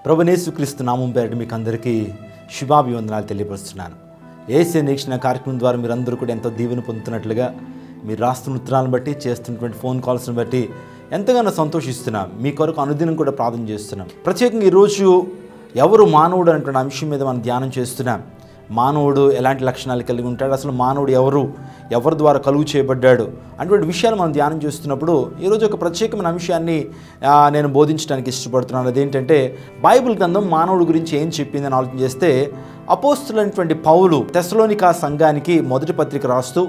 ప్రభువైన యేసుక్రీస్తు నామం పేరిట మీకు అందరికీ శుభాభివందనాలు తెలియపరుస్తున్నాను. యేసే నిరీక్షణ కార్యక్రమం ద్వారా మీరందరూ కూడా ఎంతో దీవెన పొందుతున్నట్లుగా మీరు రాస్తున్న ఉత్తరాలను బట్టి చేస్తున్నటువంటి ఫోన్ కాల్స్ని బట్టి ఎంతగానో సంతోషిస్తున్నాం. మీ కొరకు అనుదినం కూడా ప్రార్థన చేస్తున్నాం. ప్రత్యేకంగా ఈరోజు ఎవరు మానవుడు అనేటువంటి అంశం మీద మనం ధ్యానం చేస్తున్నాం. మానవుడు ఎలాంటి లక్షణాలు కలిగి ఉంటాడు, అసలు మానవుడు ఎవరి ద్వారా కలుగు చేయబడ్డాడు అటువంటి విషయాలు మనం ధ్యానం చేస్తున్నప్పుడు ఈరోజు ఒక ప్రత్యేకమైన అంశాన్ని నేను బోధించడానికి ఇష్టపడుతున్నాను. అదేంటంటే బైబిల్ గ్రంథం మానవుడి గురించి ఏం చెప్పిందని ఆలోచన చేస్తే అపోస్తులైనటువంటి పౌలు తెస్సలోనికా సంఘానికి మొదటి పత్రిక రాస్తూ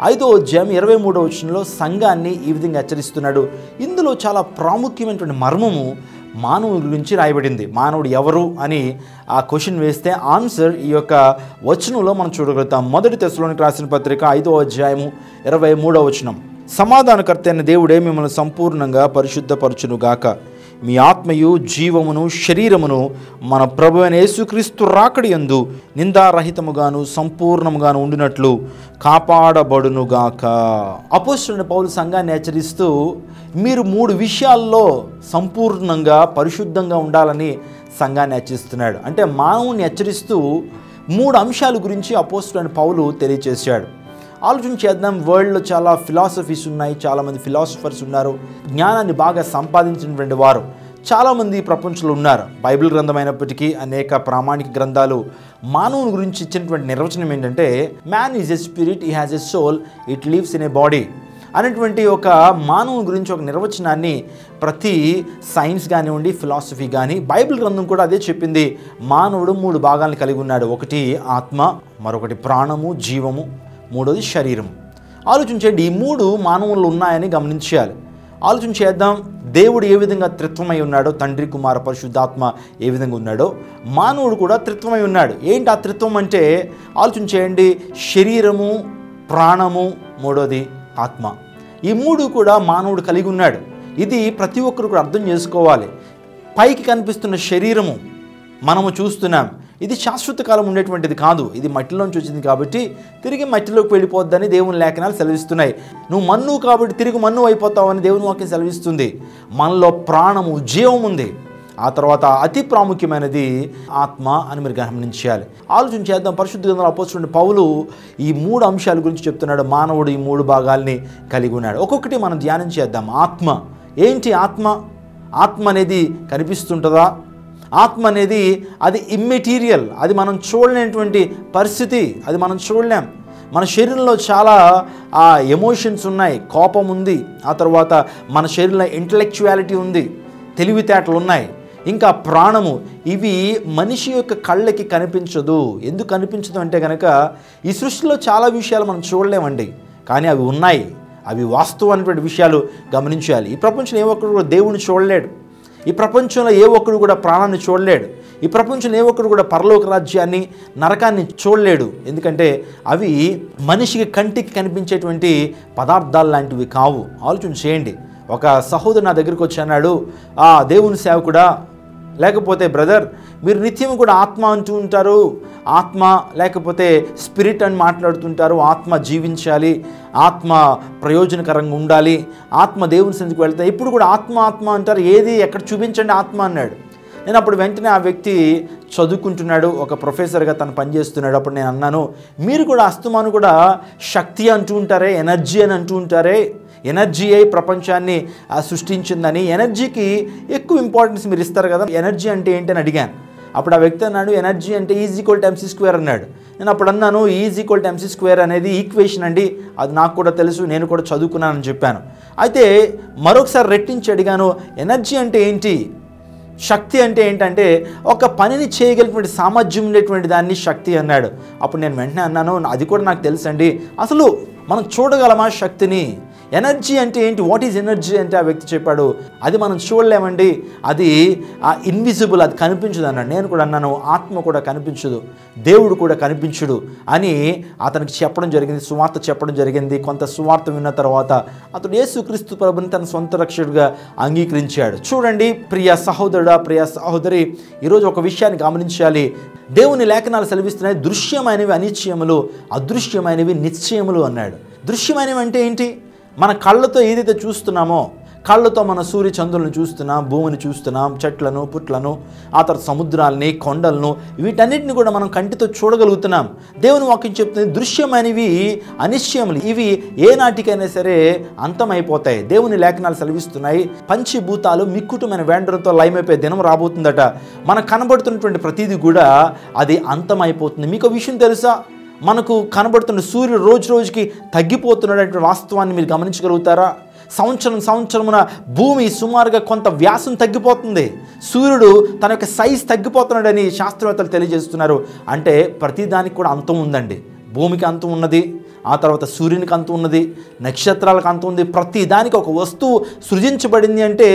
5వ అధ్యాయం 23వ వచనంలో సంఘాన్ని ఈ విధంగా హెచ్చరిస్తున్నాడు. ఇందులో చాలా ప్రాముఖ్యమైనటువంటి మర్మము మానవుడి గురించి రాయబడింది. మానవుడు ఎవరు అని ఆ క్వశ్చన్ వేస్తే ఆన్సర్ ఈ యొక్క వచనంలో మనం చూడగలుగుతాం. మొదటి తెస్సలోనికా రాసిన పత్రిక 5వ అధ్యాయము 23వ వచనం, సమాధానకర్త అయిన దేవుడే మిమ్మల్ని సంపూర్ణంగా పరిశుద్ధపరచునుగాక, మీ ఆత్మయు జీవమును శరీరమును మన ప్రభువైన యేసుక్రీస్తు రాకడ యందు నిందారహితముగాను సంపూర్ణముగాను ఉండినట్లు కాపాడబడునుగాక. అపోస్తలుడైన పౌలు సంఘాన్ని హెచ్చరిస్తూ మీరు 3 విషయాల్లో సంపూర్ణంగా పరిశుద్ధంగా ఉండాలని సంఘాన్ని హెచ్చరిస్తున్నాడు. అంటే మానవుని హెచ్చరిస్తూ 3 అంశాల గురించి అపోస్తలుడైన పౌలు తెలియజేశాడు. ఆలోచన చేద్దాం. వరల్డ్లో చాలా ఫిలాసఫీస్ ఉన్నాయి, చాలామంది ఫిలాసఫర్స్ ఉన్నారు, జ్ఞానాన్ని బాగా సంపాదించినటువంటి వారు చాలామంది ప్రపంచంలో ఉన్నారు. బైబిల్ గ్రంథం అయినప్పటికీ అనేక ప్రామాణిక గ్రంథాలు మానవుని గురించి ఇచ్చినటువంటి నిర్వచనం ఏంటంటే man is a spirit, he has a soul, it lives in a body అనేటువంటి ఒక మానవుని గురించి ఒక నిర్వచనాన్ని ప్రతి సైన్స్ కానివ్వండి, ఫిలాసఫీ కానీ బైబిల్ గ్రంథం కూడా అదే చెప్పింది. మానవుడు 3 భాగాలను కలిగి ఉన్నాడు. ఒకటి ఆత్మ, మరొకటి ప్రాణము, జీవము, మూడోది శరీరం. ఆలోచించండి, ఈ 3 మానవుల్లో ఉన్నాయని గమనించాలి. ఆలోచన చేద్దాం. దేవుడు ఏ విధంగా త్రిత్వమై ఉన్నాడో, తండ్రి కుమార పరిశుద్ధాత్మ ఏ విధంగా ఉన్నాడో మానవుడు కూడా త్రిత్వమై ఉన్నాడు. ఏంటి ఆ త్రిత్వం అంటే ఆలోచన చేయండి. శరీరము, ప్రాణము, మూడోది ఆత్మ, ఈ 3 కూడా మానవుడు కలిగి ఉన్నాడు. ఇది ప్రతి ఒక్కరు కూడా అర్థం చేసుకోవాలి. పైకి కనిపిస్తున్న శరీరము మనము చూస్తున్నాం, ఇది శాశ్వత కాలం ఉండేటువంటిది కాదు. ఇది మట్టిలోంచి వచ్చింది కాబట్టి తిరిగి మట్టిలోకి వెళ్ళిపోద్దని దేవుని లేఖనాలు సెలవిస్తున్నాయి. నువ్వు మన్ను కాబట్టి తిరిగి మన్ను అయిపోతావని దేవుని వాక్యం సెలవిస్తుంది. మనలో ప్రాణము, జీవం ఉంది. ఆ తర్వాత అతి ప్రాముఖ్యమైనది ఆత్మ అని మీరు గమనించాలి. ఆలోచన చేద్దాం. పరిశుద్ధ గ్రంథంలో అపోస్తలుడైన పౌలు ఈ 3 అంశాల గురించి చెప్తున్నాడు. మానవుడు ఈ 3 భాగాల్ని కలిగి ఉన్నాడు. ఒక్కొక్కటి మనం ధ్యానం చేద్దాం. ఆత్మ ఏంటి? ఆత్మ అనేది కనిపిస్తుంటుందా? ఆత్మ అనేది అది ఇమ్మెటీరియల్, అది మనం చూడలేనటువంటి పరిస్థితి, అది మనం చూడలేం. మన శరీరంలో చాలా ఎమోషన్స్ ఉన్నాయి, కోపం ఉంది, ఆ తర్వాత మన శరీరంలో ఇంటలెక్చువాలిటీ ఉంది, తెలివితేటలు ఉన్నాయి, ఇంకా ప్రాణము. ఇవి మనిషి యొక్క కళ్ళకి కనిపించదు. ఎందుకు కనిపించదు అంటే కనుక ఈ సృష్టిలో చాలా విషయాలు మనం చూడలేమండి, కానీ అవి ఉన్నాయి, అవి వాస్తవమైనటువంటి విషయాలు గమనించాలి. ఈ ప్రపంచంలో ఏ ఒక్కడు కూడా దేవుని చూడలేడు. ఈ ప్రపంచంలో ఏ ఒక్కడు కూడా ప్రాణాన్ని చూడలేడు. ఈ ప్రపంచంలో ఏ ఒక్కడు కూడా పరలోక రాజ్యాన్ని, నరకాన్ని చూడలేడు. ఎందుకంటే అవి మనిషికి కంటికి కనిపించేటువంటి పదార్థాలు లాంటివి కావు. ఆలోచన చేయండి. ఒక సహోదరు నా దగ్గరికి వచ్చి అన్నాడు, దేవుని సేవకుడా, లేకపోతే బ్రదర్ మీరు నిత్యం కూడా ఆత్మ అంటూ ఉంటారు, ఆత్మ లేకపోతే స్పిరిట్ అని మాట్లాడుతుంటారు, ఆత్మ జీవించాలి, ఆత్మ ప్రయోజనకరంగా ఉండాలి, ఆత్మ దేవుని సన్నిధికి వెళ్తే ఇప్పుడు కూడా ఆత్మ అంటారు, ఏది ఎక్కడ చూపించండి ఆత్మ అన్నాడు. నేను అప్పుడు వెంటనే ఆ వ్యక్తి చదువుకుంటున్నాడు, ఒక ప్రొఫెసర్గా తను పనిచేస్తున్నాడు. అప్పుడు నేను అన్నాను, మీరు కూడా అస్తమాను కూడా శక్తి అంటూ ఉంటారే, ఎనర్జీ అని అంటూ ఉంటారే, ఎనర్జీ అయి ప్రపంచాన్ని సృష్టించిందని, ఎనర్జీకి ఎక్కువ ఇంపార్టెన్స్ మీరు ఇస్తారు కదా, ఎనర్జీ అంటే ఏంటి అని అడిగాను. అప్పుడు ఆ వ్యక్తి అన్నాడు, ఎనర్జీ అంటే E=mc² అన్నాడు. నేను అప్పుడు అన్నాను, E=mc² అనేది ఈక్వేషన్ అండి, అది నాకు కూడా తెలుసు, నేను కూడా చదువుకున్నానని చెప్పాను. అయితే మరొకసారి రెట్టించి అడిగాను, ఎనర్జీ అంటే ఏంటి, శక్తి అంటే ఏంటంటే ఒక పనిని చేయగలిగినటువంటి సామర్థ్యం ఉండేటువంటి దాన్ని శక్తి అన్నాడు. అప్పుడు నేను వెంటనే అన్నాను, అది కూడా నాకు తెలుసండి, అసలు మనం చూడగలమా శక్తిని? ఎనర్జీ అంటే ఏంటి, వాట్ ఈజ్ ఎనర్జీ అంటే ఆ వ్యక్తి చెప్పాడు, అది మనం చూడలేమండి, అది ఇన్విజిబుల్, అది కనిపించదు అన్నాడు. నేను కూడా అన్నాను, ఆత్మ కూడా కనిపించదు, దేవుడు కూడా కనిపించడు అని అతనికి చెప్పడం జరిగింది, సువార్త చెప్పడం జరిగింది. కొంత సువార్త విన్న తర్వాత అతడు యేసుక్రీస్తు ప్రభుని తన సొంత రక్షకుడిగా అంగీకరించాడు. చూడండి ప్రియ సహోదరుడా, ప్రియ సహోదరి, ఈరోజు ఒక విషయాన్ని గమనించాలి. దేవుని లేఖనాలు సెలవిస్తున్నాయి, దృశ్యమైనవి అనిశ్చయములు, అదృశ్యమైనవి నిశ్చయములు అన్నాడు. దృశ్యమైనవి అంటే ఏంటి? మన కళ్ళతో ఏదైతే చూస్తున్నామో, కళ్ళతో మన సూర్య చంద్రులను చూస్తున్నాం, భూమిని చూస్తున్నాం, చెట్లను, పుట్లను, ఆ తర్వాత సముద్రాలని, కొండలను, వీటన్నిటిని కూడా మనం కంటితో చూడగలుగుతున్నాం. దేవుని వాక్యం చెప్తుంది దృశ్యమైనవి అనిశ్చయములు, ఇవి ఏ నాటికైనా సరే అంతమైపోతాయి. దేవుని లేఖనాలు సెలవిస్తున్నాయి పంచభూతాలు మిక్కుటమైన వేండ్రంతో లయమైపోయే దినం రాబోతుందట. మనకు కనబడుతున్నటువంటి ప్రతిదీ కూడా అది అంతమైపోతుంది. మీకు విషయం తెలుసా? మనకు కనబడుతున్న సూర్యుడు రోజు రోజుకి తగ్గిపోతున్నటువంటి వాస్తవాన్ని మీరు గమనించగలుగుతారా? సంవత్సరమున భూమి సుమారుగా కొంత వ్యాసం తగ్గిపోతుంది. సూర్యుడు తన యొక్క సైజ్ తగ్గిపోతున్నాడని శాస్త్రవేత్తలు తెలియజేస్తున్నారు. అంటే ప్రతిదానికి కూడా అంతం ఉందండి. భూమికి అంతం ఉన్నది, ఆ తర్వాత సూర్యునికి అంతం ఉన్నది, నక్షత్రాలకు అంతం ఉంది. ప్రతి దానికి ఒక వస్తువు సృజించబడింది అంటే,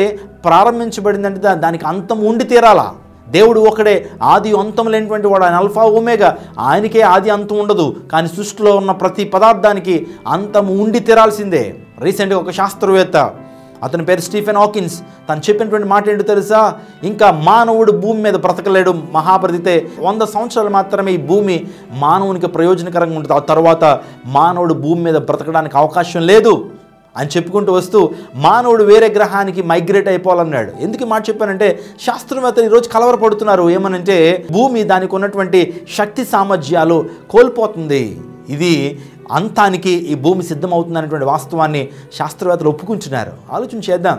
ప్రారంభించబడింది అంటే దానికి అంతం ఉండి తీరాలా. దేవుడు ఒకడే, ఆది అంతం లేనిటువంటి వాడు. ఆయన అల్ఫా ఒమేగా, ఆయనకే ఆది అంతం ఉండదు. కానీ సృష్టిలో ఉన్న ప్రతి పదార్థానికి అంతం ఉండి తీరాల్సిందే. రీసెంట్గా ఒక శాస్త్రవేత్త, అతని పేరు స్టీఫెన్ హాకిన్స్, తను చెప్పినటువంటి మాట ఏంటో తెలుసా? ఇంకా మానవుడు భూమి మీద బ్రతకలేడు, మహాబ్రతితే 100 సంవత్సరాలు మాత్రమే ఈ భూమి మానవునికి ప్రయోజనకరంగా ఉంటుంది. ఆ తర్వాత మానవుడు భూమి మీద బ్రతకడానికి అవకాశం లేదు అని చెప్పుకుంటూ వస్తూ మానవుడు వేరే గ్రహానికి మైగ్రేట్ అయిపోవాలన్నాడు. ఎందుకు మాట చెప్పానంటే, శాస్త్రవేత్తలు ఈరోజు కలవరపడుతున్నారు. ఏమనంటే, భూమి దానికి ఉన్నటువంటి శక్తి సామర్థ్యాలు కోల్పోతుంది, ఇది అంతానికి ఈ భూమి సిద్ధమవుతుందనేటువంటి వాస్తవాన్ని శాస్త్రవేత్తలు ఒప్పుకుంటున్నారు. ఆలోచన చేద్దాం.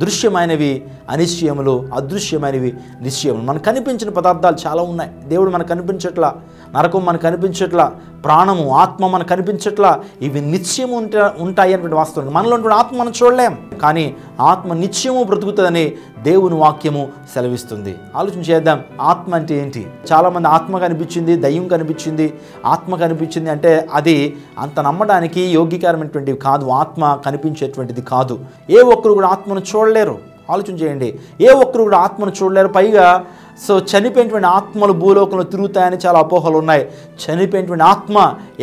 దృశ్యమైనవి అనిశ్చయములు, అదృశ్యమైనవి నిశ్చయములు. మనకు కనిపించిన పదార్థాలు చాలా ఉన్నాయి. దేవుడు మనకు కనిపించట్లా, నరకం మనకు కనిపించట్లా, ప్రాణము, ఆత్మ మనకు కనిపించట్లా. ఇవి నిత్యము ఉంటాయి అనేటువంటి వాస్తవం. మనలో ఉన్నటువంటి ఆత్మ మనం చూడలేం, కానీ ఆత్మ నిత్యము బ్రతుకుతుందని దేవుని వాక్యము సెలవిస్తుంది. ఆలోచన చేద్దాం, ఆత్మ అంటే ఏంటి? చాలామంది ఆత్మ కనిపించింది, దయ్యం కనిపించింది, ఆత్మ కనిపించింది అంటే అది అంత నమ్మడానికి యోగ్యకరమైనటువంటిది కాదు. ఆత్మ కనిపించేటువంటిది కాదు. ఏ ఒక్కరు కూడా ఆత్మను చూడలేరు. ఆలోచన చేయండి, ఏ ఒక్కరు కూడా ఆత్మను చూడలేరు. పైగా చనిపోయినటువంటి ఆత్మలు భూలోకంలో తిరుగుతాయని చాలా అపోహలు ఉన్నాయి. చనిపోయినటువంటి ఆత్మ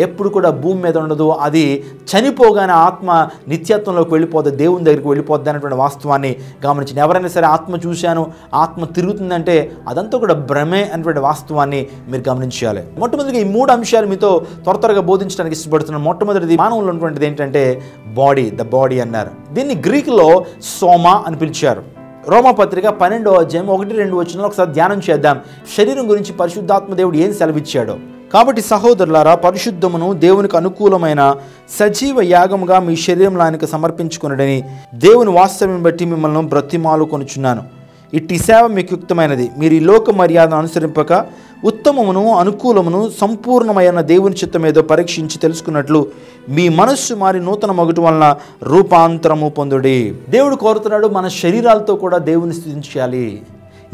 ఎప్పుడు కూడా భూమి మీద ఉండదు. అది చనిపోగానే ఆత్మ నిత్యత్వంలోకి వెళ్ళిపోతుంది, దేవుని దగ్గరికి వెళ్ళిపోద్ది అనేటువంటి వాస్తవాన్ని గమనించింది. ఎవరైనా సరే ఆత్మ చూశాను, ఆత్మ తిరుగుతుందంటే అదంతా కూడా భ్రమే అనేటువంటి వాస్తవాన్ని మీరు గమనించాలి. మొట్టమొదటిగా ఈ 3 అంశాలు మీతో త్వరగా బోధించడానికి ఇష్టపడుతున్నాను. మొట్టమొదటిది మానవులు ఉన్నటువంటిది ఏంటంటే బాడీ, ద బాడీ అన్నారు. దీన్ని గ్రీకులో సోమా అని పిలిచారు. రోమాపత్రిక 12వ అధ్యాయం 1-2 వచనాలు ఒకసారి ధ్యానం చేద్దాం. శరీరం గురించి పరిశుద్ధాత్మ దేవుడు ఏం సెలవిచ్చాడో. కాబట్టి సహోదరులారా, పరిశుద్ధమును దేవునికి అనుకూలమైన సజీవ యాగముగా మీ శరీరంలో ఆయనకు సమర్పించుకొనుడని దేవుని వాస్తవం బట్టి మిమ్మల్ని బ్రతిమాలు కొనుచున్నాను. ఇట్టి సేవ మీకు యుక్తమైనది. మీరు ఈ లోక మర్యాదను అనుసరింపక ఉత్తమమును అనుకూలమును సంపూర్ణమైన దేవుని చిత్తమేదో పరీక్షించి తెలుసుకున్నట్లు మీ మనస్సు మారి నూతన మగుట వలన రూపాంతరము పొందుడి. దేవుడు కోరుతున్నాడు మన శరీరాలతో కూడా దేవుని స్తుతించాలి.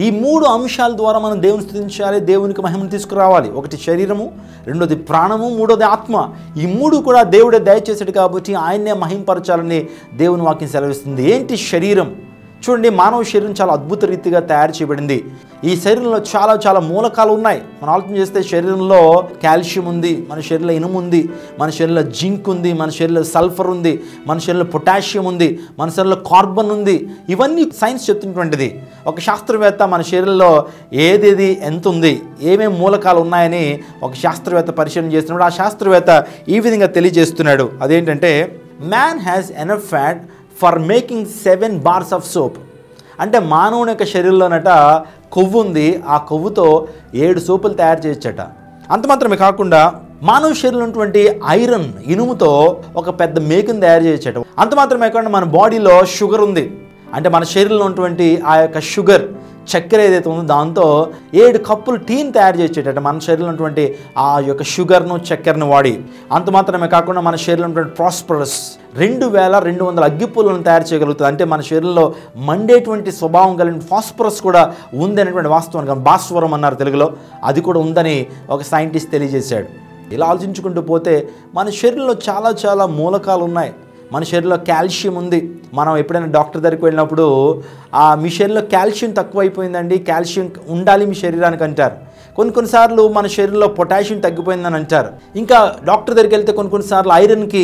ఈ 3 అంశాల ద్వారా మనం దేవుని స్తుతించాలి, దేవునికి మహిమను తీసుకురావాలి. ఒకటి శరీరము, రెండోది ప్రాణము, మూడోది ఆత్మ. ఈ 3 కూడా దేవుడే దయచేసాడు కాబట్టి ఆయన్నే మహింపరచాలని దేవుని వాక్యం సెలవిస్తుంది. ఏంటి శరీరం? చూడండి, మానవ శరీరం చాలా అద్భుత రీతిగా తయారు చేయబడింది. ఈ శరీరంలో చాలా మూలకాలు ఉన్నాయి. మనం ఆలోచన చేస్తే శరీరంలో కాల్షియం ఉంది, మన శరీరంలో ఇనుము ఉంది, మన శరీరంలో జింక్ ఉంది, మన శరీరంలో సల్ఫర్ ఉంది, మన శరీరంలో పొటాషియం ఉంది, మన శరీరంలో కార్బన్ ఉంది. ఇవన్నీ సైన్స్ చెప్తున్నటువంటిది. ఒక శాస్త్రవేత్త మన శరీరంలో ఏదేది ఎంత ఉంది, ఏమేమి మూలకాలు ఉన్నాయని ఒక శాస్త్రవేత్త పరిశీలన చేస్తున్నాడు. ఆ శాస్త్రవేత్త ఈ విధంగా తెలియజేస్తున్నాడు. అదేంటంటే, man has enough fat for making 7 bars of soap. అంటే మానవుని యొక్క శరీరంలోనట కొవ్వు ఉంది, ఆ కొవ్వుతో 7 సోపులు తయారు చేయొచ్చట. అంత మాత్రమే కాకుండా మానవ శరీరంలో ఉన్నటువంటి ఐరన్, ఇనుముతో ఒక పెద్ద మేకుని తయారు చేయొచ్చట. అంత మాత్రమే కాకుండా మన బాడీలో షుగర్ ఉంది, అంటే మన శరీరంలో ఉన్నటువంటి ఆ యొక్క షుగర్, చక్కెర ఏదైతే ఉందో దాంతో 7 కప్పులు టీని తయారు చేసేటట్టు మన శరీరంలో ఉన్నటువంటి ఆ యొక్క షుగర్ను, చక్కెరను వాడి. అంత మాత్రమే కాకుండా మన శరీరంలో ఉన్నటువంటి ప్రాస్పరస్ 2200 అగ్గిపుల్లను తయారు చేయగలుగుతుంది. అంటే మన శరీరంలో మండేటువంటి స్వభావం కలిగిన ఫాస్ఫరస్ కూడా ఉంది అనేటువంటి వాస్తవానికి, భాస్వరం అన్నారు తెలుగులో, అది కూడా ఉందని ఒక సైంటిస్ట్ తెలియజేశాడు. ఇలా ఆలోచించుకుంటూ పోతే మన శరీరంలో చాలా మూలకాలు ఉన్నాయి. మన శరీరంలో కాల్షియం ఉంది. మనం ఎప్పుడైనా డాక్టర్ దగ్గరికి వెళ్ళినప్పుడు మీ శరీరంలో కాల్షియం తక్కువైపోయిందండి, కాల్షియం ఉండాలి మీ శరీరానికి అంటారు. కొన్నిసార్లు మన శరీరంలో పొటాషియం తగ్గిపోయిందని అంటారు. ఇంకా డాక్టర్ దగ్గరికి వెళ్తే కొన్నిసార్లు ఐరన్కి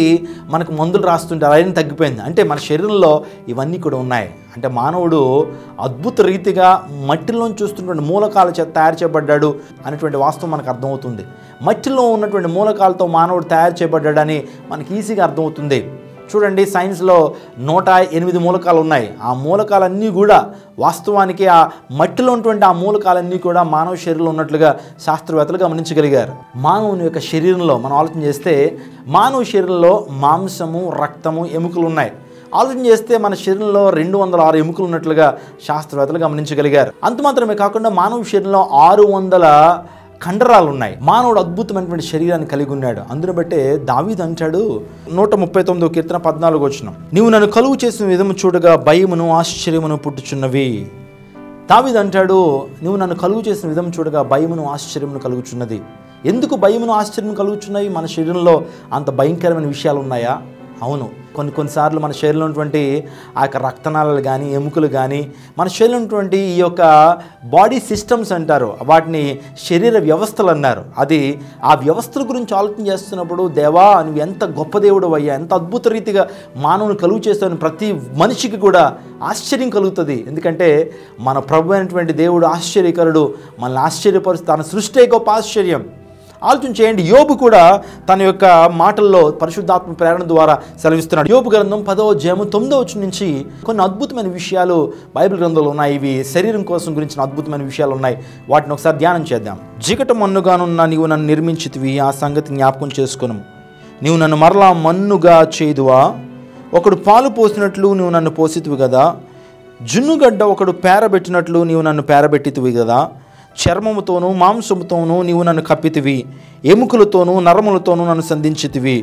మనకు మందులు రాస్తుంటారు, ఐరన్ తగ్గిపోయింది. అంటే మన శరీరంలో ఇవన్నీ కూడా ఉన్నాయి. అంటే మానవుడు అద్భుత రీతిగా మట్టిలోంచి చూస్తున్నటువంటి మూలకాల చేత తయారు చేయబడ్డాడు అనేటువంటి వాస్తవం మనకు అర్థమవుతుంది. మట్టిలో ఉన్నటువంటి మూలకాలతో మానవుడు తయారు చేయబడ్డాడని మనకి ఈజీగా అర్థమవుతుంది. చూడండి, సైన్స్లో 108 మూలకాలు ఉన్నాయి. ఆ మూలకాలన్నీ కూడా వాస్తవానికి ఆ మట్టిలో ఉన్నటువంటి ఆ మూలకాలన్నీ కూడా మానవ శరీరంలో ఉన్నట్లుగా శాస్త్రవేత్తలు గమనించగలిగారు. మానవుని యొక్క శరీరంలో మనం ఆలోచన చేస్తే మానవ శరీరంలో మాంసము, రక్తము, ఎముకలు ఉన్నాయి. ఆలోచన చేస్తే మన శరీరంలో 206 ఎముకలు ఉన్నట్లుగా శాస్త్రవేత్తలు గమనించగలిగారు. అంత మాత్రమే కాకుండా మానవ శరీరంలో 600 కండరాలు ఉన్నాయి. మానవుడు అద్భుతమైనటువంటి శరీరాన్ని కలిగి ఉన్నాడు. అందును బట్టే దావీదు అంటాడు 139వ కీర్తన 14వ వచనం, నీవు నన్ను కలుగు చేసిన విధము చూడగా భయమును ఆశ్చర్యమును పుట్టుచున్నవి. దావీదు అంటాడు, నువ్వు నన్ను కలుగు చేసిన విధం చూడగా భయమును ఆశ్చర్యమును కలుగుచున్నది. ఎందుకు భయమును ఆశ్చర్యం కలుగుచున్నాయి? మన శరీరంలో అంత భయంకరమైన విషయాలు ఉన్నాయా? అవును. కొన్నిసార్లు మన శరీరంలో ఉన్నటువంటి ఆ యొక్క రక్తనాళాలు కానీ, ఎముకలు కానీ, మన శరీరంలో ఉన్నటువంటి ఈ యొక్క బాడీ సిస్టమ్స్ అంటారు, వాటిని శరీర వ్యవస్థలు అన్నారు. అది ఆ వ్యవస్థల గురించి ఆలోచన చేస్తున్నప్పుడు, దేవా నువ్వు ఎంత గొప్ప దేవుడు అయ్యా, ఎంత అద్భుత రీతిగా మానవుని కలుగు చేస్తావని ప్రతి మనిషికి కూడా ఆశ్చర్యం కలుగుతుంది. ఎందుకంటే మన ప్రభు అయినటువంటి దేవుడు ఆశ్చర్యకరుడు, మనల్ని ఆశ్చర్యపరుస్తూ తన సృష్టి గొప్ప ఆశ్చర్యం. ఆలోచన చేయండి, యోబు కూడా తన యొక్క మాటల్లో పరిశుద్ధాత్మ ప్రేరణ ద్వారా సెలవిస్తున్నాడు. యోబు గ్రంథం 10వ అధ్యాయం 9వ వచనం నుంచి కొన్ని అద్భుతమైన విషయాలు బైబిల్ గ్రంథంలో ఉన్నాయి. ఇవి శరీరం కోసం గురించిన అద్భుతమైన విషయాలు ఉన్నాయి. వాటిని ఒకసారి ధ్యానం చేద్దాం. చీకటి మన్నుగానున్న నీవు నన్ను నిర్మించితివి, ఆ సంగతి జ్ఞాపకం చేసుకును. నీవు నన్ను మరలా మన్నుగా చేదువా? ఒకడు పాలు పోసినట్లు నీవు నన్ను పోసితివి కదా. జున్నుగడ్డ ఒకడు పేరబెట్టినట్లు నీవు నన్ను పేరబెట్టితివి కదా. చర్మముతోనూ మాంసముతోనూ నీవు నన్ను కప్పితివి, ఎముకలతోనూ నరములతోనూ నన్ను సంధించితివి.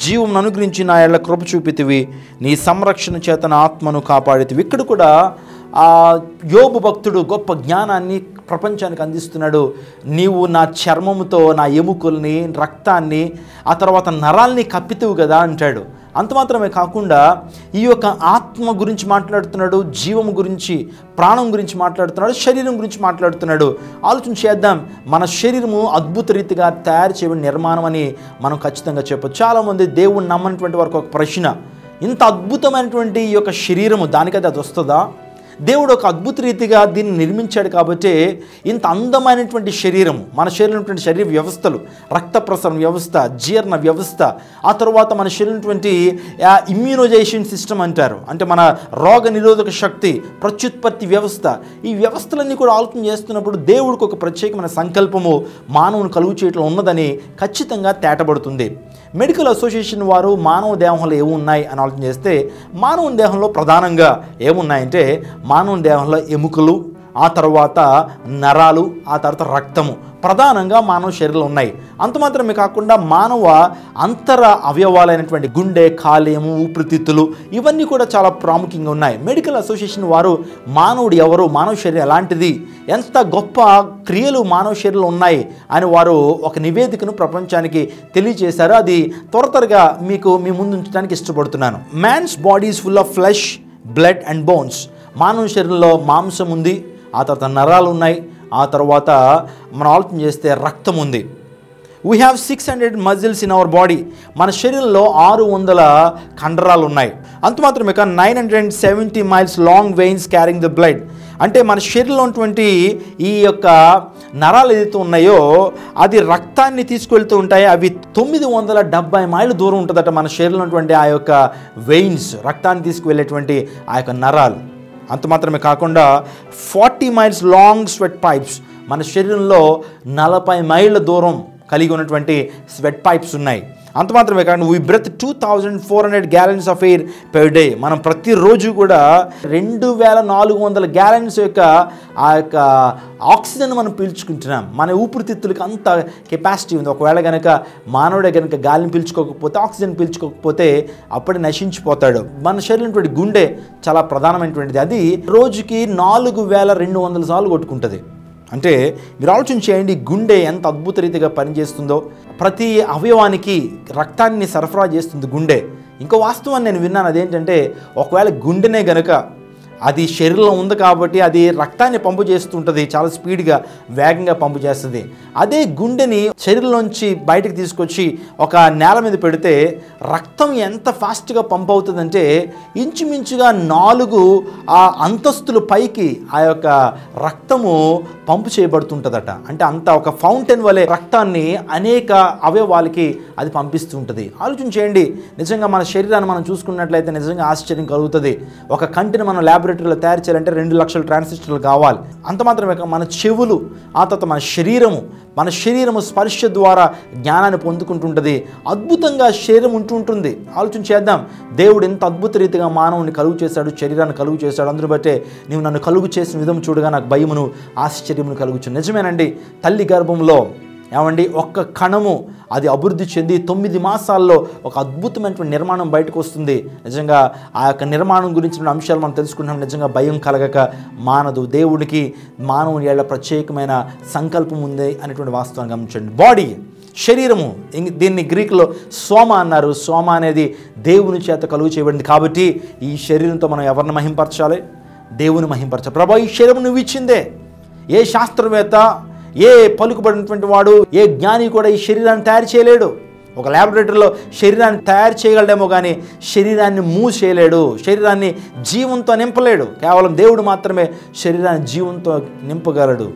జీవం అనుగ్రహించి నా ఎళ్ళ కృప చూపితివి, నీ సంరక్షణ చేత నా ఆత్మను కాపాడితివి. ఇక్కడ కూడా యోబు భక్తుడు గొప్ప జ్ఞానాన్ని ప్రపంచానికి అందిస్తున్నాడు. నీవు నా చర్మముతో నా ఎముకల్ని, రక్తాన్ని, ఆ తర్వాత నరాల్ని కప్పితివి కదా అంటాడు. అంత మాత్రమే కాకుండా ఈ యొక్క ఆత్మ గురించి మాట్లాడుతున్నాడు, జీవం గురించి, ప్రాణం గురించి మాట్లాడుతున్నాడు, శరీరం గురించి మాట్లాడుతున్నాడు. ఆలోచన చేద్దాం, మన శరీరము అద్భుత రీతిగా తయారు చేయబడిన నిర్మాణం అని మనం ఖచ్చితంగా చెప్పచ్చు. చాలామంది దేవుణ్ణి నమ్మనటువంటి వారికి ఒక ప్రశ్న, ఇంత అద్భుతమైనటువంటి ఈ యొక్క శరీరము దానికైతే అది వస్తుందా? దేవుడు ఒక అద్భుత రీతిగా దీన్ని నిర్మించాడు కాబట్టి ఇంత అందమైనటువంటి శరీరము, మన శరీరం శరీర వ్యవస్థలు, రక్త ప్రసరణ వ్యవస్థ, జీర్ణ వ్యవస్థ, ఆ తర్వాత మన శరీరం ఇమ్యూనైజేషన్ సిస్టమ్ అంటారు, అంటే మన రోగ నిరోధక శక్తి, ప్రత్యుత్పత్తి వ్యవస్థ, ఈ వ్యవస్థలన్నీ కూడా ఆలోచన చేస్తున్నప్పుడు దేవుడికి ఒక ప్రత్యేకమైన సంకల్పము మానవుని కలుగు చేయటంలో ఉన్నదని ఖచ్చితంగా తేటబడుతుంది. మెడికల్ అసోసియేషన్ వారు మానవ దేహంలో ఏమున్నాయి అని ఆలోచన చేస్తే, మానవ దేహంలో ప్రధానంగా ఏమున్నాయంటే మానవ దేహంలో ఎముకలు, ఆ తర్వాత నరాలు, ఆ తర్వాత రక్తము ప్రధానంగా మానవ శరీరంలో ఉన్నాయి. అంత మాత్రమే కాకుండా మానవ అంతర అవయవాలైనటువంటి గుండె, కాలేయము, ఊపిరితిత్తులు ఇవన్నీ కూడా చాలా ప్రాముఖ్యంగా ఉన్నాయి. మెడికల్ అసోసియేషన్ వారు మానవుడు ఎవరు, మానవ శరీరం ఎలాంటిది, ఎంత గొప్ప క్రియలు మానవ శరీరంలో ఉన్నాయి అని వారు ఒక నివేదికను ప్రపంచానికి తెలియజేశారు. అది త్వరగా మీకు మీ ముందు ఉంచడానికి ఇష్టపడుతున్నాను. Man's body is full of flesh, blood and bones. మానవ శరీరంలో మాంసం ఉంది, ఆ తర్వాత నరాలు ఉన్నాయి, ఆ తర్వాత మనం ఆలోచన చేస్తే రక్తం ఉంది. We have 600 muscles in our body. మన శరీరంలో 600 కండరాలు ఉన్నాయి. అంత మాత్రమే కాదు 970 miles long veins carrying the blood. అంటే మన శరీరంలో ఉన్నటువంటి ఈ యొక్క నరాలు ఏదైతే ఉన్నాయో అది రక్తాన్ని తీసుకెళ్తూ ఉంటాయి. అవి 970 మైళ్ళ దూరం ఉంటుందట మన శరీరంలో ఉన్నటువంటి ఆ యొక్క వెయిన్స్, రక్తాన్ని తీసుకువెళ్ళేటువంటి ఆ యొక్క నరాలు. అంత మాత్రమే కాకుండా 40 మైల్స్ లాంగ్ స్వెట్ పైప్స్. మన శరీరంలో 40 మైళ్ళ దూరం కలిగి ఉన్నటువంటి స్వెట్ పైప్స్ ఉన్నాయి. అంత మాత్రమే కాకుండా we breathe 2400 gallons of air per day. మనం ప్రతిరోజు కూడా 2400 గ్యాలన్స్ యొక్క ఆ యొక్క ఆక్సిజన్ మనం పీల్చుకుంటున్నాం. మన ఊపిరితిత్తులకి అంత కెపాసిటీ ఉంది. ఒకవేళ కనుక మానవుడే కనుక గాలిని పీల్చుకోకపోతే, ఆక్సిజన్ పీల్చుకోకపోతే అప్పుడే నశించిపోతాడు. మన శరీరం గుండె చాలా ప్రధానమైనటువంటిది. అది రోజుకి 4200 సార్లు కొట్టుకుంటుంది. అంటే మీరు ఆలోచన చేయండి, గుండె ఎంత అద్భుత రీతిగా పనిచేస్తుందో. ప్రతి అవయవానికి రక్తాన్ని సరఫరా చేస్తుంది గుండె. ఇంకో వాస్తవాన్ని నేను విన్నాను, అదేంటంటే ఒకవేళ గుండెనే గనక అది శరీరంలో ఉంది కాబట్టి అది రక్తాన్ని పంపు చేస్తుంటుంది, చాలా స్పీడ్గా వేగంగా పంపు చేస్తుంది. అదే గుండెని శరీరంలోంచి బయటకు తీసుకొచ్చి ఒక నేల మీద పెడితే రక్తం ఎంత ఫాస్ట్గా పంప్ అవుతుందంటే ఇంచుమించుగా 4 అంతస్తులు పైకి ఆ యొక్క రక్తము పంపు చేయబడుతుంటుందట. అంటే అంత ఒక ఫౌంటైన్ వలె రక్తాన్ని అనేక అవయవాలకి అది పంపిస్తూ ఉంటుంది. ఆలోచన చేయండి, నిజంగా మన శరీరాన్ని మనం చూసుకున్నట్లయితే నిజంగా ఆశ్చర్యం కలుగుతుంది. ఒక కంటిని మనం ల్యాబొరేటరీలో తయారు చేయాలంటే 2 లక్షల ట్రాన్సిస్టర్లు కావాలి. అంత మాత్రమే కాక మన చెవులు, ఆ తర్వాత మన శరీరము స్పర్శ ద్వారా జ్ఞానాన్ని పొందుకుంటుంటుంది. అద్భుతంగా శరీరం ఉంటుంటుంది. ఆలోచన చేద్దాం, దేవుడు ఎంత అద్భుత రీతిగా మానవుని కలుగు చేశాడు, శరీరాన్ని కలుగు చేశాడు. అందును బట్టే నీవు నన్ను కలుగు చేసిన విధం చూడగా నాకు భయమును ఆశ్చర్యమును కలుగుచు. నిజమేనండి, తల్లి గర్భంలో ఏమండి ఒక్క కణము అది అభివృద్ధి చెంది 9 మాసాల్లో ఒక అద్భుతమైనటువంటి నిర్మాణం బయటకు వస్తుంది. నిజంగా ఆ యొక్క నిర్మాణం గురించిన అంశాలు మనం తెలుసుకుంటాం. నిజంగా భయం కలగక మానదు. దేవుడికి మానవుని ఏళ్ళ ప్రత్యేకమైన సంకల్పం ఉంది అనేటువంటి వాస్తవాన్ని గమనించండి. బాడీ, శరీరము, దీన్ని గ్రీకులో సోమ అన్నారు. సోమ అనేది దేవుని చేత కలుగు చేయబడింది. కాబట్టి ఈ శరీరంతో మనం ఎవరిని మహింపరచాలి? దేవుని మహింపరచాలి. ప్రభా, ఈ శరీరం నువ్వు ఇచ్చిందే. ఏ శాస్త్రవేత్త, ఏ పలుకుబడినటువంటి వాడు, ఏ జ్ఞాని కూడా ఈ శరీరాన్ని తయారు చేయలేడు. ఒక ల్యాబొరేటరీలో శరీరాన్ని తయారు చేయగలడేమో కానీ శరీరాన్ని మూవ్ చేయలేడు, శరీరాన్ని జీవంతో నింపలేడు. కేవలం దేవుడు మాత్రమే శరీరాన్ని జీవంతో నింపగలడు.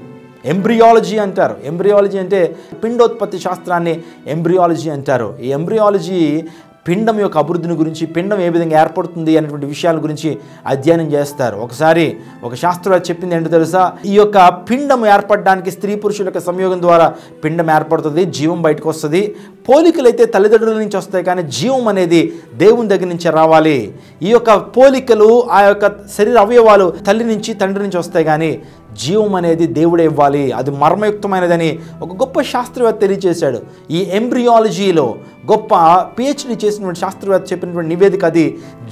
ఎంబ్రియాలజీ అంటారు. ఎంబ్రియాలజీ అంటే పిండోత్పత్తి శాస్త్రాన్ని ఎంబ్రియాలజీ అంటారు. ఈ ఎంబ్రియాలజీ పిండం యొక్క అభివృద్ధిని గురించి, పిండం ఏ విధంగా ఏర్పడుతుంది అనేటువంటి విషయాల గురించి అధ్యయనం చేస్తారు. ఒకసారి ఒక శాస్త్రవేత్త చెప్పింది ఏంటో తెలుసా? ఈ యొక్క పిండం ఏర్పడడానికి స్త్రీ పురుషుల యొక్క సంయోగం ద్వారా పిండం ఏర్పడుతుంది, జీవం బయటకు వస్తుంది. పోలికలు అయితే తల్లిదండ్రుల నుంచి వస్తాయి, కానీ జీవం అనేది దేవుని దగ్గర నుంచి రావాలి. ఈ యొక్క పోలికలు, ఆ యొక్క శరీర అవయవాలు తల్లి నుంచి తండ్రి నుంచి వస్తాయి, కానీ జీవం అనేది దేవుడే ఇవ్వాలి. అది మర్మయుక్తమైనదని ఒక గొప్ప శాస్త్రవేత్త తెలియజేశాడు. ఈ ఎంబ్రియాలజీలో గొప్ప పిహెచ్డి చేసినటువంటి శాస్త్రవేత్త చెప్పినటువంటి నివేదిక అది.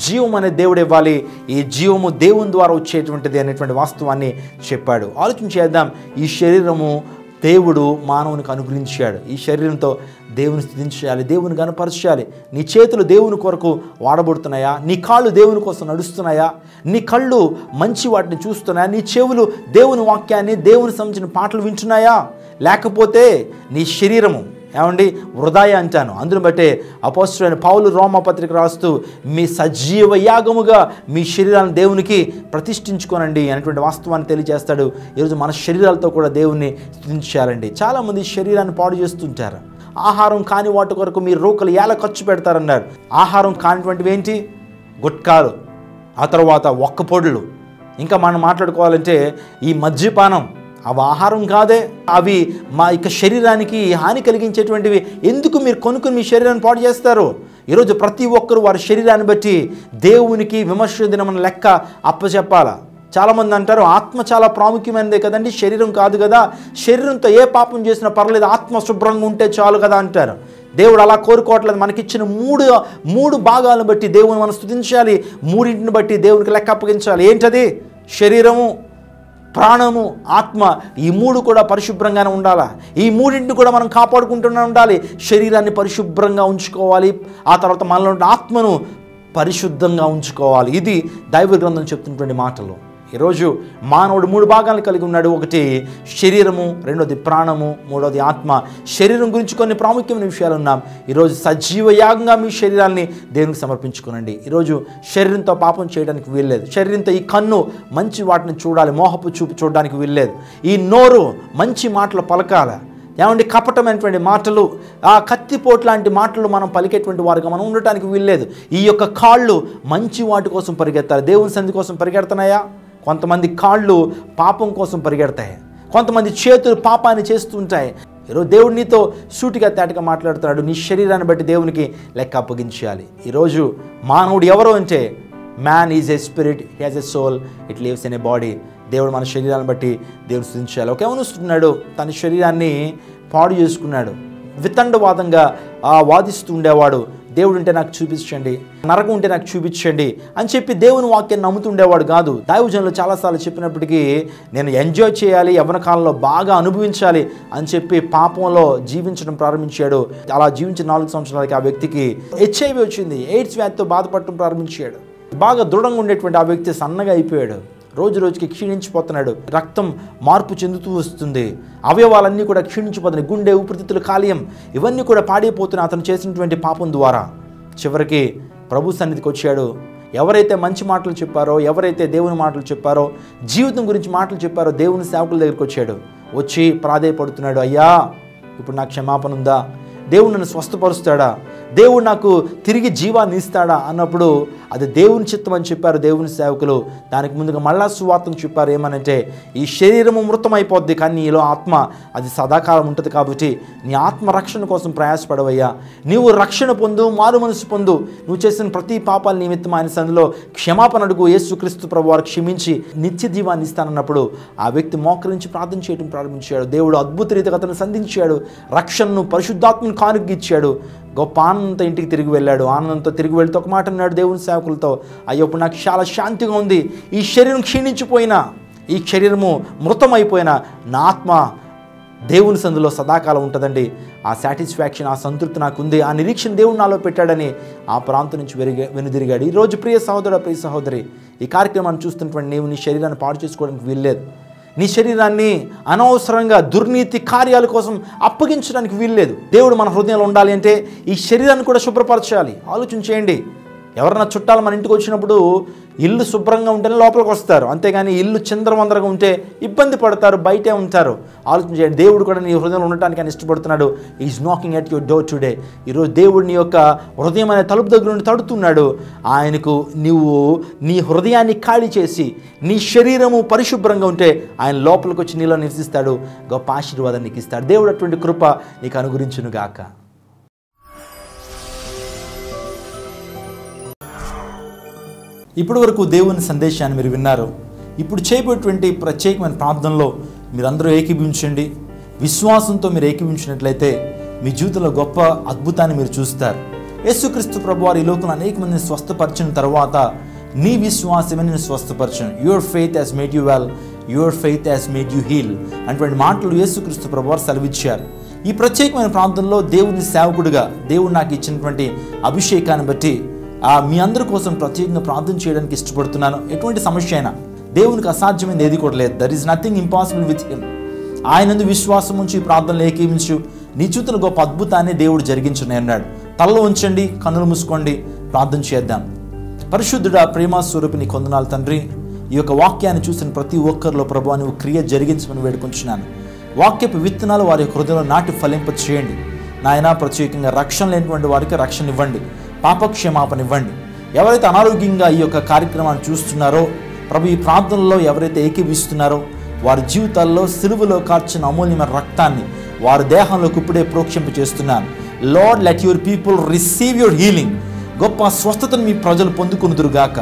జీవం అనేది దేవుడు ఇవ్వాలి, ఈ జీవము దేవుని ద్వారా వచ్చేటువంటిది అనేటువంటి వాస్తవాన్ని చెప్పాడు. ఆలోచన చేద్దాం, ఈ శరీరము దేవుడు మానవునికి అనుగ్రహించాడు. ఈ శరీరంతో దేవుని స్తుతించాలి, దేవుని గణపరచాలి. నీ చేతులు దేవుని కొరకు వాడబడుతున్నాయా? నీ కాళ్ళు దేవుని కోసం నడుస్తున్నాయా? నీ కళ్ళు మంచి వాటిని చూస్తున్నాయా? నీ చెవులు దేవుని వాక్యాన్ని, దేవుని సంబంధించిన పాటలు వింటున్నాయా? లేకపోతే నీ శరీరము ఏమండి వృధాయ అంటాను. అందును బట్టే అపోస్తలుడైన పౌలు రోమాపత్రిక రాస్తూ మీ సజీవ యాగముగా మీ శరీరాన్ని దేవునికి ప్రతిష్ఠించుకోనండి అనేటువంటి వాస్తవాన్ని తెలియజేస్తాడు. ఈరోజు మన శరీరాలతో కూడా దేవుణ్ణి స్తుతించాలండి. చాలామంది శరీరాన్ని పాడు చేస్తుంటారు. ఆహారం కాని వాటి కొరకు మీరు రూకలు ఎలా ఖర్చు పెడతారన్నారు. ఆహారం కానిటువంటివి ఏంటి? గుట్కాలు, ఆ తర్వాత ఒక్కపొడులు, ఇంకా మనం మాట్లాడుకోవాలంటే ఈ మద్యపానం. అవి ఆహారం కాదే, అవి మా యొక్క శరీరానికి హాని కలిగించేటువంటివి. ఎందుకు మీరు కొనుక్కుని మీ శరీరాన్ని పాడు చేస్తారు? ఈరోజు ప్రతి ఒక్కరు వారి శరీరాన్ని బట్టి దేవునికి విమర్శ దినమని లెక్క అప్పచెప్పాలా? చాలామంది అంటారు ఆత్మ చాలా ప్రాముఖ్యమైనదే కదండి, శరీరం కాదు కదా. శరీరంతో ఏ పాపం చేసినా పర్లేదు, ఆత్మ శుభ్రంగా ఉంటే చాలు కదా అంటారు. దేవుడు అలా కోరుకోవట్లేదు. మనకిచ్చిన మూడు భాగాలను బట్టి దేవుని మనం స్తుతించాలి. మూడింటిని బట్టి దేవునికి లెక్క అప్పగించాలి. ఏంటది? శరీరము, ప్రాణము, ఆత్మ. ఈ మూడు కూడా పరిశుభ్రంగానే ఉండాలా. ఈ మూడింటిని కూడా మనం కాపాడుకుంటూనే ఉండాలి. శరీరాన్ని పరిశుభ్రంగా ఉంచుకోవాలి, ఆ తర్వాత మనలో ఉన్న ఆత్మను పరిశుద్ధంగా ఉంచుకోవాలి. ఇది దైవ గ్రంథం చెప్తున్నటువంటి మాటలు. ఈరోజు మానవుడు 3 భాగాలను కలిగి ఉన్నాడు. ఒకటి శరీరము, రెండోది ప్రాణము, మూడోది ఆత్మ. శరీరం గురించి కొన్ని ప్రాముఖ్యమైన విషయాలు ఉన్నాం. ఈరోజు సజీవ యాగంగా మీ శరీరాన్ని దేవునికి సమర్పించుకోనండి. ఈరోజు శరీరంతో పాపం చేయడానికి వీల్లేదు. శరీరంతో ఈ కన్ను మంచి వాటిని చూడాలి, మోహపు చూపు చూడడానికి వీల్లేదు. ఈ నోరు మంచి మాటలు పలకాల. ఏమండి కపటమైనటువంటి మాటలు, ఆ కత్తిపోటు లాంటి మాటలు మనం పలికేటువంటి వారుగా మనం ఉండటానికి వీల్లేదు. ఈ యొక్క కాళ్ళు మంచి వాటి కోసం పరిగెత్తాలి. దేవుని సన్నిధి కోసం పరిగెడుతున్నాయా? కొంతమంది కాళ్ళు పాపం కోసం పరిగెడతాయి, కొంతమంది చేతులు పాపాన్ని చేస్తుంటాయి. ఈరోజు దేవుడు నీతో సూటిగా తేటగా మాట్లాడుతున్నాడు. నీ శరీరాన్ని బట్టి దేవునికి లెక్క అప్పగించాలి. ఈరోజు మానవుడు ఎవరు అంటే, man is a spirit, he has a soul, it lives in a body. దేవుడు మన శరీరాన్ని బట్టి దేవుని స్తుతించాలి. ఒక యవనస్తుడు తన శరీరాన్ని పాడు చేసుకున్నాడు, వితండవాదంగా వాదిస్తూ ఉండేవాడు. దేవుడు ఉంటే నాకు చూపించండి, నరకం ఉంటే నాకు చూపించండి అని చెప్పి దేవుని వాక్యాన్ని నమ్ముతుండేవాడు కాదు. దైవజనులు చాలాసార్లు చెప్పినప్పటికీ నేను ఎంజాయ్ చేయాలి, యవ్వన కాలంలో బాగా అనుభవించాలి అని చెప్పి పాపంలో జీవించడం ప్రారంభించాడు. అలా జీవించిన 4 సంవత్సరాలకి ఆ వ్యక్తికి HIV వచ్చింది, ఎయిడ్స్ వ్యాధితో బాధపడటం ప్రారంభించాడు. బాగా దృఢంగా ఉండేటువంటి ఆ వ్యక్తి సన్నగా అయిపోయాడు, రోజు రోజుకి క్షీణించిపోతున్నాడు, రక్తం మార్పు చెందుతూ వస్తుంది, అవయవాలన్నీ కూడా క్షీణించిపోతున్నాయి, గుండె, ఊపిరితిత్తులు, కాలేయం ఇవన్నీ కూడా పాడైపోతున్నాయి అతను చేసినటువంటి పాపం ద్వారా. చివరికి ప్రభు సన్నిధికి వచ్చాడు. ఎవరైతే మంచి మాటలు చెప్పారో, ఎవరైతే దేవుని మాటలు చెప్పారో, జీవితం గురించి మాటలు చెప్పారో దేవుని సేవకుల దగ్గరికి వచ్చాడు. వచ్చి ప్రాధేయపడుతున్నాడు, అయ్యా ఇప్పుడు నాకు క్షమాపణ ఉందా, దేవుడు నన్ను స్వస్థపరుస్తాడా, దేవుడు నాకు తిరిగి జీవాన్ని ఇస్తాడా అన్నప్పుడు అది దేవుని చిత్తం అని చెప్పారు దేవుని సేవకులు. దానికి ముందుగా మళ్ళా సువార్తను చెప్పారు. ఏమనంటే ఈ శరీరము మృతమైపోద్ది కానీ నీలో ఆత్మ అది సదాకాలం ఉంటుంది, కాబట్టి నీ ఆత్మ రక్షణ కోసం ప్రయాసపడవయ్యా, నీవు రక్షణ పొందు, మారు మనసు పొందు, నువ్వు చేసిన ప్రతి పాపాల నిమిత్తం ఆయన సన్నిధిలో క్షమాపణ అడుగు, యేసుక్రీస్తు ప్రభు వారు క్షమించి నిత్య జీవాన్ని ఇస్తానన్నప్పుడు ఆ వ్యక్తి మోకరించి ప్రార్థన చేయడం ప్రారంభించాడు. దేవుడు అద్భుత రీతిగా అతను సంధించాడు, రక్షణను పరిశుద్ధాత్మను కానుగిచ్చాడు. గొప్ప ఆనందంతో ఇంటికి తిరిగి వెళ్ళాడు. ఆనందంతో తిరిగి వెళ్తే ఒక మాట అన్నాడు దేవుని సేవకులతో, అయ్యో ఇప్పుడు నాకు చాలా శాంతిగా ఉంది, ఈ శరీరం క్షీణించిపోయినా, ఈ శరీరము మృతమైపోయినా నా ఆత్మ దేవుని సందులో సదాకాలం ఉంటుందండి. ఆ సాటిస్ఫాక్షన్, ఆ సంతృప్తి నాకు ఉంది, ఆ నిరీక్షణ దేవుడు నాలో పెట్టాడని ఆ ప్రాంతం నుంచి వెనుదిరిగాడు. ఈరోజు ప్రియ సహోదరుడు, ప్రియ సహోదరి, ఈ కార్యక్రమాన్ని చూస్తున్నటువంటి నీవు నీ శరీరాన్ని పాడు చేసుకోవడానికి వీల్లేదు. నీ శరీరాన్ని అనవసరంగా దుర్నీతి కార్యాల కోసం అప్పగించడానికి వీల్లేదు. దేవుడు మన హృదయంలో ఉండాలి అంటే ఈ శరీరాన్ని కూడా శుభ్రపరచాలి. ఆలోచన చేయండి. ఎవరైనా చుట్టాలు మన ఇంటికి వచ్చినప్పుడు ఇల్లు శుభ్రంగా ఉంటేనే లోపలికి వస్తారు, అంతేగాని ఇల్లు చిందరవందరగా ఉంటే ఇబ్బంది పడతారు, బయటే ఉంటారు. ఆలోచన చేయండి. దేవుడు కూడా నీ హృదయంలో ఉండటానికి ఆయన ఇష్టపడుతున్నాడు. Is knocking at your door today. ఈరోజు దేవుడు నీ యొక్క హృదయం అనే తలుపు దగ్గర నుండి తడుతున్నాడు. ఆయనకు నీవు నీ హృదయాన్ని ఖాళీ చేసి నీ శరీరము పరిశుభ్రంగా ఉంటే ఆయన లోపలికి వచ్చి నీలో నివసిస్తాడు, గొప్ప ఆశీర్వాదాన్ని నీకు ఇస్తాడు. దేవుడు అటువంటి కృప నీకు అనుగ్రహించును గాక. ఇప్పటి వరకు దేవుని సందేశాన్ని మీరు విన్నారు. ఇప్పుడు చేయబోయేటువంటి ప్రత్యేకమైన ప్రార్థనలో మీరందరూ ఏకీభవించండి. విశ్వాసంతో మీరు ఏకీభవించినట్లయితే మీ జీవితంలో గొప్ప అద్భుతాన్ని మీరు చూస్తారు. యేసుక్రీస్తు ప్రభువారు ఈ లోకంలో అనేక మందిని స్వస్థపరిచిన తర్వాత నీ విశ్వాసమే నేను స్వస్థపరచను, your faith has made you well, your faith has made you heal అటువంటి మాటలు యేసుక్రీస్తు ప్రభువారు సెలవిచ్చారు. ఈ ప్రత్యేకమైన ప్రార్థనలో దేవుని సేవకుడిగా దేవుడు నాకు ఇచ్చినటువంటి అభిషేకాన్ని బట్టి మీ అందరి కోసం ప్రత్యేకంగా ప్రార్థన చేయడానికి ఇష్టపడుతున్నాను. ఎటువంటి సమస్య అయినా దేవునికి అసాధ్యమైనది ఏది కూడా లేదు. There is nothing impossible with him. ఆయనందు విశ్వాసం ఉంచి ప్రార్థనలు ఏకీవించు, నీ జీవితంలో గొప్ప అద్భుతాన్ని దేవుడు జరిగించని అన్నాడు. తలలో ఉంచండి, కన్నులు మూసుకోండి, ప్రార్థన చేద్దాం. పరిశుద్ధుడా, ప్రేమ స్వరూపిని కొందనాలు తండ్రి, ఈ యొక్క వాక్యాన్ని చూసిన ప్రతి ఒక్కరిలో ప్రభువా నువ్వు క్రియ జరిగించమని వేడుకుంటున్నాను. వాక్యపు విత్తనాలు వారి హృదయంలో నాటి ఫలింప చేయండి నాయన. ప్రత్యేకంగా రక్షణ లేనటువంటి వారికి రక్షణ ఇవ్వండి, పాపక్షమాపణ ఇవ్వండి. ఎవరైతే అనారోగ్యంగా ఈ యొక్క కార్యక్రమాన్ని చూస్తున్నారో ప్రభు, ఈ ప్రార్థనలో ఎవరైతే ఏకీవిస్తున్నారో వారి జీవితాల్లో సిలువలో కార్చిన అమూల్యమైన రక్తాన్ని వారి దేహంలోకి ఇప్పుడే ప్రోక్షింప చేస్తున్నాను. Lord, let your people receive your healing. గొప్ప స్వస్థతను మీ ప్రజలు పొందుకొనుదురుగాక.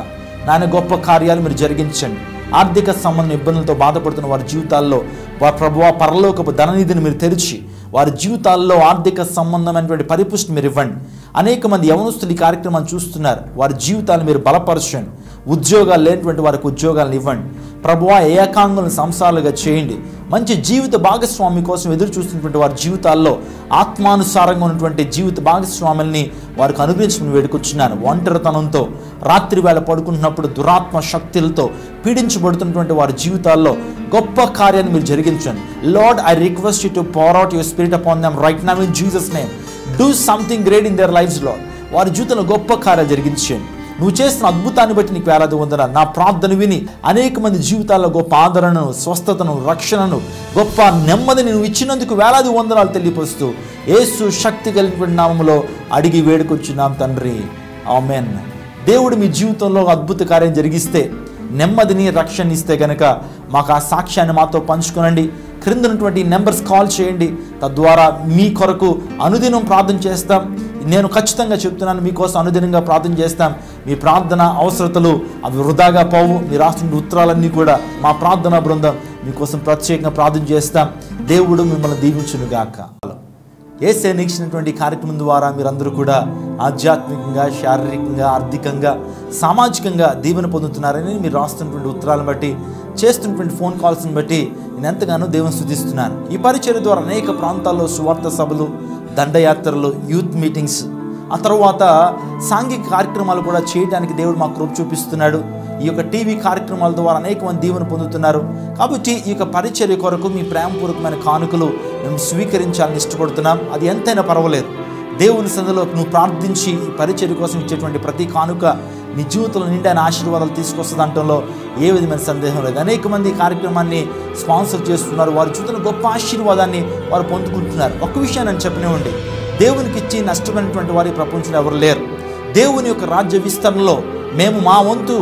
నాయన గొప్ప కార్యాలు మీరు జరిగించండి. ఆర్థిక సంబంధం ఇబ్బందులతో బాధపడుతున్న వారి జీవితాల్లో ప్రభువా పరలోకపు ధననిధిని మీరు తెరిచి వారి జీవితాల్లో ఆర్థిక సంబంధమైనటువంటి పరిపుష్టి మీరు ఇవ్వండి. అనేక మంది యవనస్తులు ఈ కార్యక్రమాన్ని చూస్తున్నారు, వారి జీవితాలను మీరు బలపరచండి. ఉద్యోగాలు లేనటువంటి వారికి ఉద్యోగాలను ఇవ్వండి ప్రభువా. ఏకాంగులను సంసారాలుగా చేయండి. మంచి జీవిత భాగస్వామి కోసం ఎదురు చూస్తున్నటువంటి వారి జీవితాల్లో ఆత్మానుసారంగా ఉన్నటువంటి జీవిత భాగస్వాముల్ని వారికి అనుగ్రహించమని వేడుకొచ్చున్నాను. ఒంటరితనంతో రాత్రి వేళ పడుకుంటున్నప్పుడు దురాత్మ శక్తులతో పీడించబడుతున్నటువంటి వారి జీవితాల్లో గొప్ప కార్యాన్ని మీరు జరిగించండి. Lord, I request you to pour out your spirit upon them right now in Jesus name. Do something great in their lives, Lord. వారి జీవితంలో గొప్ప కార్యాలు జరిగించండి. నువ్వు చేస్తున్న అద్భుతాన్ని బట్టి నీకు వేలాది వందనాలు. నా ప్రార్థన విని అనేక మంది జీవితాల్లో గొప్ప ఆదరణను, స్వస్థతను, రక్షణను, గొప్ప నెమ్మదిని నువ్వు ఇచ్చినందుకు వేలాది వందనాలు తెలియపరుస్తూ యేసు శక్తి కలిగిన నామములో అడిగి వేడుకొచ్చున్నాం తండ్రి, ఆమేన్. దేవుడు మీ జీవితంలో అద్భుత కార్యం జరిగిస్తే, నెమ్మదిని, రక్షణ ఇస్తే గనక మాకు ఆ సాక్ష్యాన్ని మాతో పంచుకోనండి. క్రింద ఉన్నటువంటి నెంబర్స్ కాల్ చేయండి. తద్వారా మీ కొరకు అనుదినం ప్రార్థన చేస్తాం. నేను ఖచ్చితంగా చెప్తున్నాను, మీకోసం అనుదినంగా ప్రార్థన చేస్తాం. మీ ప్రార్థన అవసరతలు అవి వృధాగా పోవు. మీరు రాస్తున్న ఉత్తరాలన్నీ కూడా మా ప్రార్థనా బృందం మీకోసం ప్రత్యేకంగా ప్రార్థన చేస్తాం. దేవుడు మిమ్మల్ని దీవించునుగాక. యేసే నీకిచ్చినటువంటి కార్యక్రమం ద్వారా మీరందరూ కూడా ఆధ్యాత్మికంగా, శారీరకంగా, ఆర్థికంగా, సామాజికంగా దీవెన పొందుతున్నారని మీరు రాస్తున్నటువంటి ఉత్తరాలను బట్టి, చేస్తున్నటువంటి ఫోన్ కాల్స్ని బట్టి నేను ఎంతగానో దేవుని స్తుతిస్తున్నాను. ఈ పరిచర్య ద్వారా అనేక ప్రాంతాల్లో సువార్త సభలు, దండయాత్రలు, యూత్ మీటింగ్స్, ఆ తర్వాత సాంఘిక కార్యక్రమాలు కూడా చేయడానికి దేవుడు మాకు కృప చూపిస్తున్నాడు. ఈ యొక్క టీవీ కార్యక్రమాల ద్వారా అనేక మంది దీవెన పొందుతున్నారు. కాబట్టి ఈ యొక్క పరిచర్య కొరకు మీ ప్రేమపూర్వకమైన కానుకలు మేము స్వీకరించాలని ఇష్టపడుతున్నాం. అది ఎంతైనా పర్వాలేదు. దేవుని సన్నిధిలో నువ్వు ప్రార్థించి ఈ పరిచర్య కోసం ఇచ్చేటువంటి ప్రతి కానుక నీ జీవితంలో నిండైన ఆశీర్వాదాలు తీసుకొస్తుంది అనడంలో ఏ విధమైన సందేహం లేదు. అనేక మంది ఈ కార్యక్రమాన్ని స్పాన్సర్ చేస్తున్నారు. వారి జీవితంలో గొప్ప ఆశీర్వాదాన్ని వారు పొందుకుంటున్నారు. ఒక్క విషయాన్ని నేను చెప్పనివ్వండి, దేవునికి ఇచ్చి నష్టమైనటువంటి వారి ప్రపంచంలో ఎవరు లేరు. దేవుని యొక్క రాజ్య విస్తరణలో మేము మా వంతు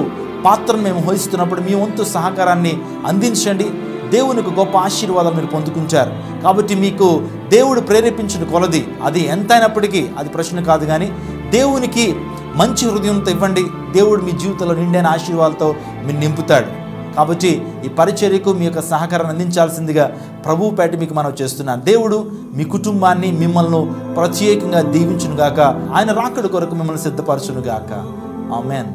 పాత్రను మేము వహిస్తున్నప్పుడు మీ వంతు సహకారాన్ని అందించండి. దేవునికి గొప్ప ఆశీర్వాదాలు మీరు పొందుకుంటారు. కాబట్టి మీకు దేవుడు ప్రేరేపించిన కొలది అది ఎంతైనప్పటికీ అది ప్రశ్న కాదు, కానీ దేవునికి మంచి హృదయంతో ఇవ్వండి. దేవుడు మీ జీవితంలో నిండైన ఆశీర్వాదాలతో మీరు నింపుతాడు. కాబట్టి ఈ పరిచర్యకు మీ యొక్క సహకారాన్ని అందించాల్సిందిగా ప్రభువు పేట మీకు మనం చేస్తున్నాను. దేవుడు మీ కుటుంబాన్ని మిమ్మల్ని ప్రత్యేకంగా దీవించును గాక. ఆయన రాకడ కొరకు మిమ్మల్ని సిద్ధపరచును గాక. ఆమేన్.